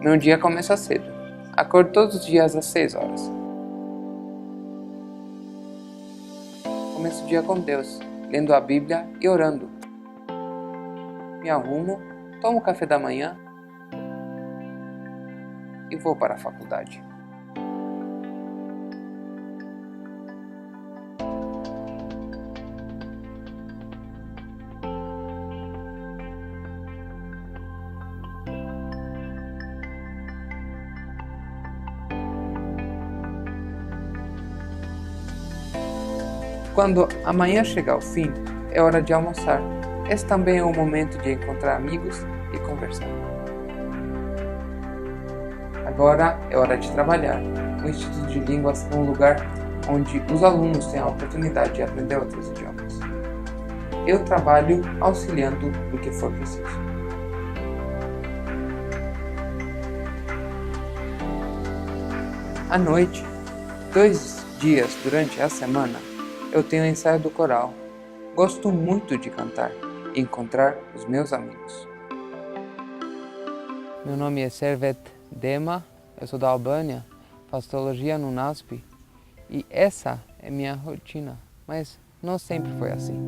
Meu dia começa cedo. Acordo todos os dias às 6 horas. Começo o dia com Deus, lendo a Bíblia e orando. Me arrumo, tomo café da manhã e vou para a faculdade. Quando a manhã chega ao fim, é hora de almoçar. Esse também é o momento de encontrar amigos e conversar. Agora é hora de trabalhar. O Instituto de Línguas é um lugar onde os alunos têm a oportunidade de aprender outros idiomas. Eu trabalho auxiliando no que for preciso. À noite, 2 dias durante a semana, eu tenho ensaio do coral. Gosto muito de cantar e encontrar os meus amigos. Meu nome é Servet Dema, eu sou da Albânia, faço teologia no NASP e essa é minha rotina, mas não sempre foi assim.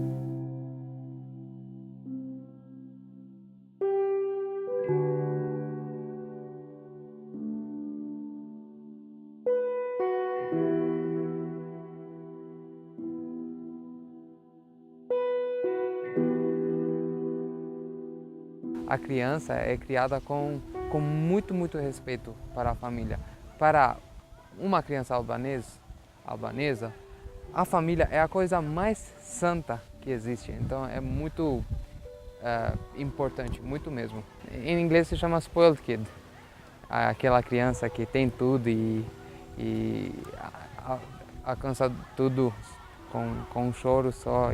A criança é criada com muito respeito para a família. Para uma criança albanesa, a família é a coisa mais santa que existe. Então é muito importante, muito mesmo. Em inglês se chama spoiled kid. Aquela criança que tem tudo e alcança tudo com um choro só.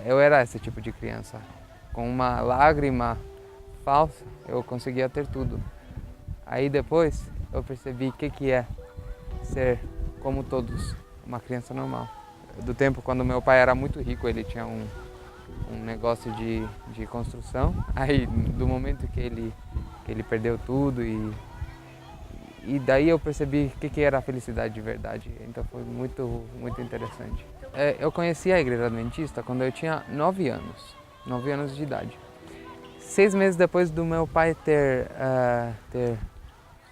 Eu era esse tipo de criança. Com uma lágrima falsa, eu conseguia ter tudo. Aí depois eu percebi o que é ser como todos, uma criança normal. Do tempo quando meu pai era muito rico, ele tinha um negócio de construção. Aí do momento que ele perdeu tudo e daí eu percebi o que era a felicidade de verdade. Então foi muito interessante. Eu conheci a Igreja Adventista quando eu tinha 9 anos de idade. 6 meses depois do meu pai ter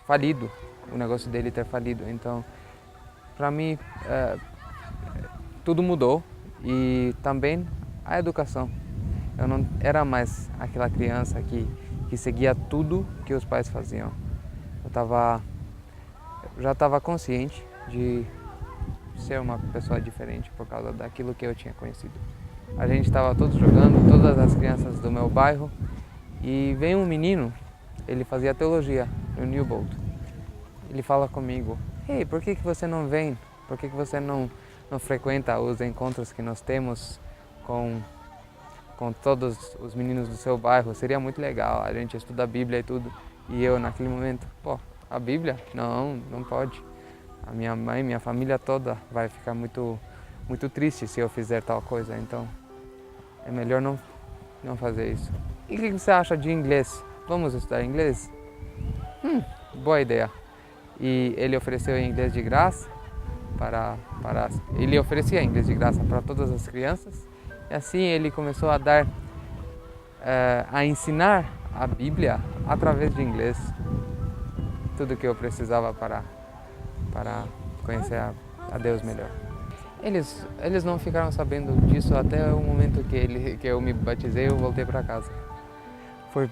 falido, o negócio dele ter falido. Então, para mim, tudo mudou e também a educação. Eu não era mais aquela criança que seguia tudo que os pais faziam. Eu já estava consciente de ser uma pessoa diferente por causa daquilo que eu tinha conhecido. A gente estava todos jogando, todas as crianças do meu bairro, e veio um menino, ele fazia teologia no Newbold. Ele fala comigo: "Ei, por que você não vem? Por que você não frequenta os encontros que nós temos com todos os meninos do seu bairro? Seria muito legal, a gente estuda a Bíblia e tudo." E eu naquele momento: a Bíblia? Não pode. A minha mãe, minha família toda vai ficar muito triste se eu fizer tal coisa, então é melhor não fazer isso. E o que você acha de inglês? Vamos estudar inglês? Boa ideia. E ele ofereceu inglês de graça ele oferecia inglês de graça para todas as crianças. E assim ele começou a ensinar a Bíblia através de inglês. Tudo que eu precisava para conhecer a Deus melhor. Eles não ficaram sabendo disso até o momento que eu me batizei e eu voltei para casa. Foi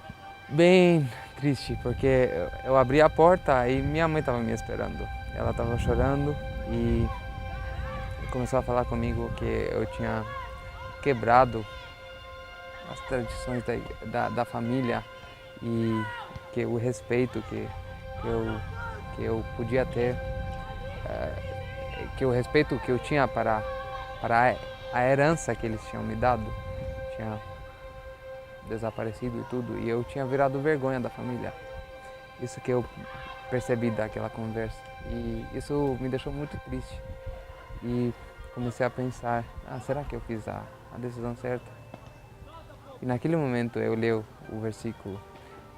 bem triste, porque eu abri a porta e minha mãe estava me esperando. Ela estava chorando e começou a falar comigo que eu tinha quebrado as tradições da família e que o respeito que eu podia ter, que o respeito que eu tinha para a herança que eles tinham me dado tinha desaparecido e tudo, e eu tinha virado vergonha da família. Isso que eu percebi daquela conversa, e isso me deixou muito triste. E comecei a pensar: será que eu fiz a decisão certa? E naquele momento eu li o versículo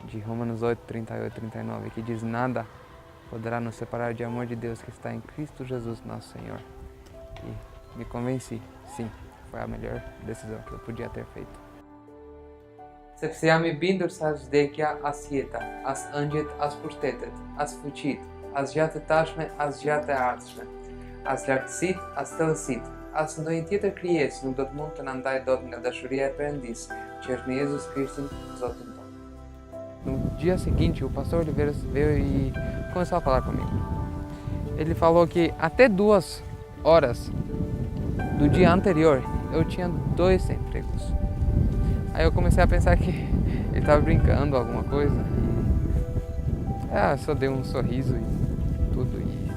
de Romanos 8, 38 e 39, que diz: nada poderá nos separar do amor de Deus que está em Cristo Jesus, nosso Senhor. E me convenci, sim, foi a melhor decisão que eu podia ter feito. Sepsiami bindur sas dekia asieta, as anjet as pustetet, as fuchit, as jate tashme, as jate artsme, as jartsit, as telesit, as noitita krijes no dot montan andai dot na dashuria aprendis, cer Jesus Christum zotum. No dia seguinte, o pastor Oliveira veio e começou a falar comigo. Ele falou que até 2 horas do dia anterior eu tinha 2 empregos. Aí eu comecei a pensar que ele estava brincando, alguma coisa. Eu só dei um sorriso e tudo. E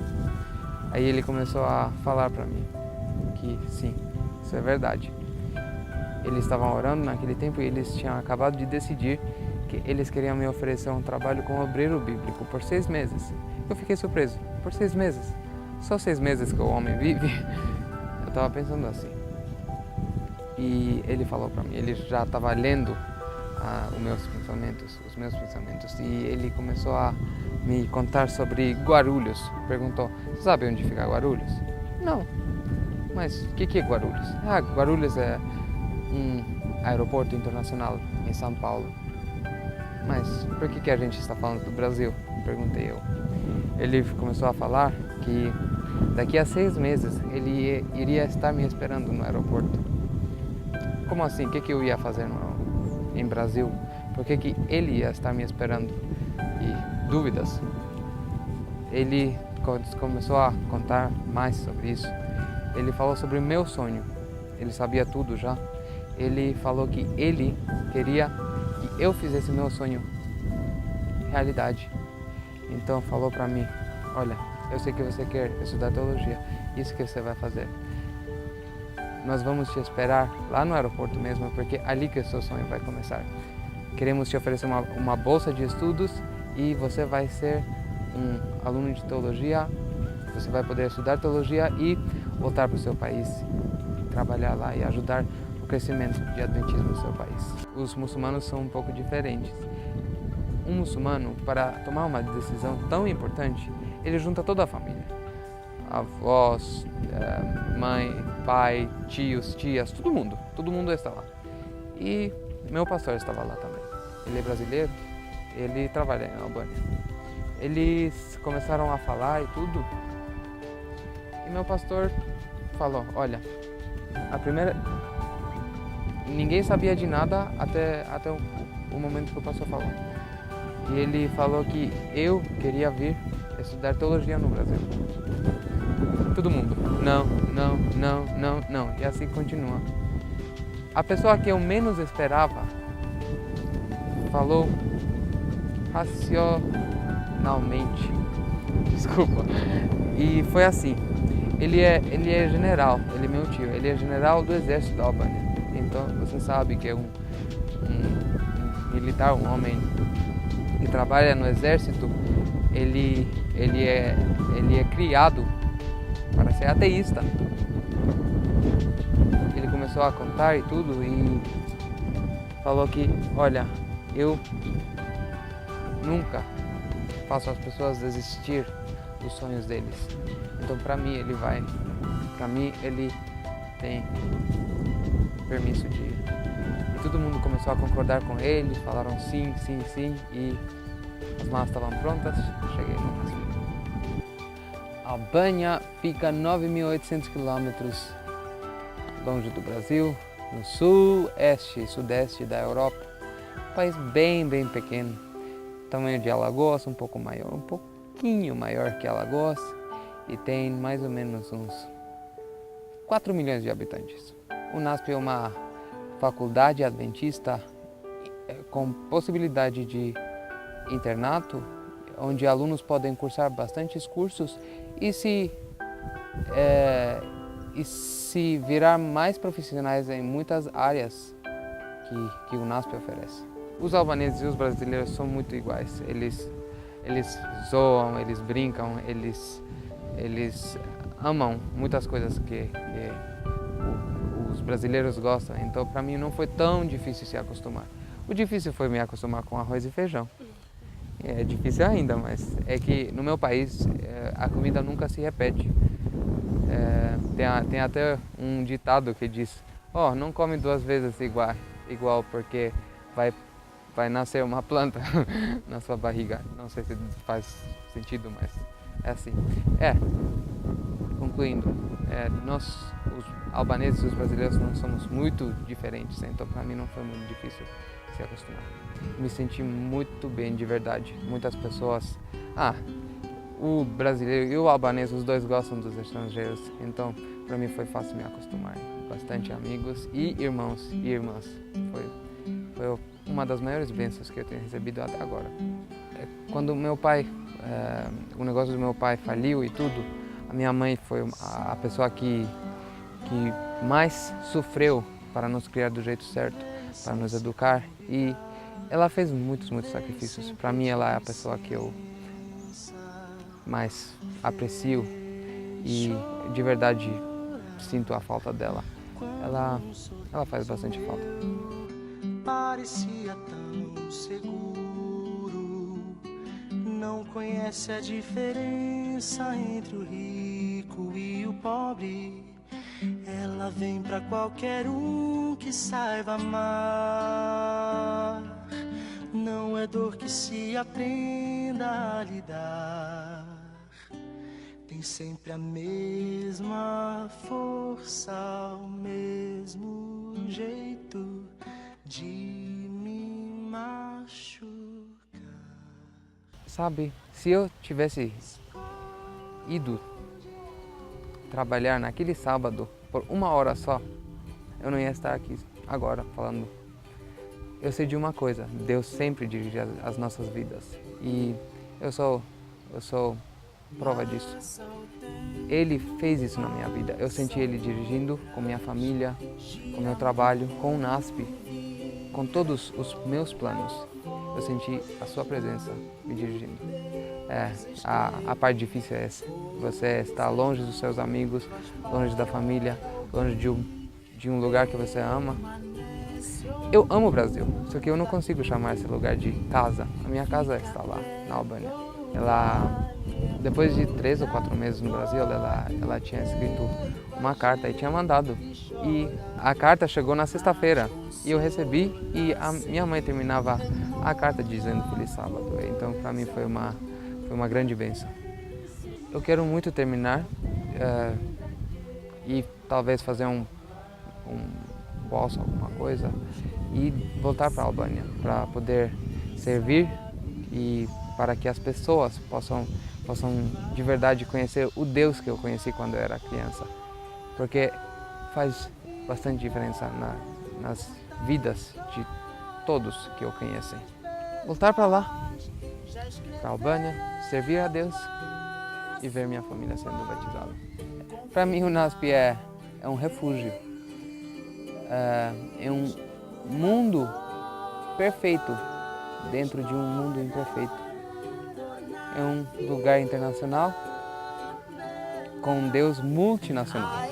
aí ele começou a falar para mim que sim, isso é verdade. Eles estavam orando naquele tempo e eles tinham acabado de decidir que eles queriam me oferecer um trabalho como obreiro bíblico por 6 meses. Eu fiquei surpreso. Por 6 meses? Só 6 meses que o homem vive? Eu estava pensando assim. E ele falou para mim, ele já estava lendo os meus pensamentos, e ele começou a me contar sobre Guarulhos. Perguntou: você sabe onde fica Guarulhos? Não. Mas o que é Guarulhos? Guarulhos é um aeroporto internacional em São Paulo. Mas por que a gente está falando do Brasil? Perguntei eu. Ele começou a falar que daqui a 6 meses ele iria estar me esperando no aeroporto. Como assim? O que eu ia fazer em Brasil? Por que ele ia estar me esperando? E dúvidas. Ele começou a contar mais sobre isso. Ele falou sobre o meu sonho. Ele sabia tudo já. Ele falou que ele queria que eu fizesse meu sonho realidade. Então falou para mim: olha, eu sei que você quer estudar teologia. Isso que você vai fazer. Nós vamos te esperar lá no aeroporto mesmo, porque ali que o seu sonho vai começar. Queremos te oferecer uma bolsa de estudos e você vai ser um aluno de teologia. Você vai poder estudar teologia e voltar para o seu país, trabalhar lá e ajudar o crescimento de adventismo no seu país. Os muçulmanos são um pouco diferentes. Um muçulmano, para tomar uma decisão tão importante, ele junta toda a família. Avós, mãe, pai, tios, tias, todo mundo está lá. E meu pastor estava lá também. Ele é brasileiro, ele trabalha em Albânia. Eles começaram a falar e tudo. E meu pastor falou: olha, ninguém sabia de nada até o momento que o pastor falou. E ele falou que eu queria vir estudar teologia no Brasil. Todo mundo: não, não, não, não, não. E assim continua. A pessoa que eu menos esperava falou racionalmente. Desculpa. E foi assim. Ele é general, ele é meu tio. Ele é general do exército da Albânia. Então você sabe que é um militar, um homem que trabalha no exército. Ele é criado para ser ateísta. Ele começou a contar e tudo e falou que, olha, eu nunca faço as pessoas desistir dos sonhos deles. Então para mim ele tem permisso de ir. E todo mundo começou a concordar com ele, falaram sim, sim, sim, e as malas estavam prontas, cheguei no Brasil. A Albânia fica 9.800 quilômetros longe do Brasil, no sul-este e sudeste da Europa. Um país bem pequeno, tamanho de Alagoas, um pouquinho maior que Alagoas, e tem mais ou menos uns 4 milhões de habitantes. O NASP é uma faculdade adventista com possibilidade de internato, onde alunos podem cursar bastantes cursos e se virar mais profissionais em muitas áreas que o NASP oferece. Os albaneses e os brasileiros são muito iguais. Eles zoam, eles brincam, eles amam muitas coisas que os brasileiros gostam. Então, para mim, não foi tão difícil se acostumar. O difícil foi me acostumar com arroz e feijão. É difícil ainda, mas é que no meu país a comida nunca se repete. Tem até um ditado que diz: "Oh, não come duas vezes igual porque vai nascer uma planta na sua barriga." Não sei se faz sentido, mas é assim. Concluindo, nós, os albaneses e os brasileiros, não somos muito diferentes, então para mim não foi muito difícil se acostumar. Me senti muito bem, de verdade. Muitas pessoas... o brasileiro e o albanês, os dois gostam dos estrangeiros, então para mim foi fácil me acostumar. Bastante amigos e irmãos e irmãs. Foi uma das maiores bênçãos que eu tenho recebido até agora. Quando o negócio do meu pai faliu e tudo, a minha mãe foi a pessoa que mais sofreu para nos criar do jeito certo, para nos educar, e ela fez muitos sacrifícios. Para mim, ela é a pessoa que eu mais aprecio e de verdade sinto a falta dela. Ela faz bastante falta. Parecia tão seguro, não conhece a diferença entre o rico e o pobre. Ela vem pra qualquer um que saiba amar. Não é dor que se aprenda a lidar. Tem sempre a mesma força, o mesmo jeito de me machucar. Sabe, se eu tivesse ido trabalhar naquele sábado por 1 hora só, eu não ia estar aqui agora falando. Eu sei de uma coisa: Deus sempre dirige as nossas vidas, e eu sou prova disso. Ele fez isso na minha vida. Eu senti Ele dirigindo com minha família, com meu trabalho, com o NASP, com todos os meus planos. Eu senti a sua presença me dirigindo. A parte difícil é essa. Você está longe dos seus amigos, longe da família, longe de um lugar que você ama. Eu amo o Brasil, só que eu não consigo chamar esse lugar de casa. A minha casa está lá, na Albânia. Depois de 3 ou 4 meses no Brasil, ela tinha escrito uma carta e tinha mandado. E a carta chegou na sexta-feira e eu recebi, e a minha mãe terminava a carta dizendo Feliz Sábado. Então para mim foi uma grande bênção. Eu quero muito terminar e talvez fazer um bolso, alguma coisa, e voltar para a Albânia para poder servir e para que as pessoas possam de verdade conhecer o Deus que eu conheci quando eu era criança, porque faz bastante diferença nas vidas de todos que eu conheci. Voltar para lá, para a Albânia, servir a Deus e ver minha família sendo batizada. Para mim o NASP é um refúgio, é um mundo perfeito dentro de um mundo imperfeito. É um lugar internacional com um Deus multinacional.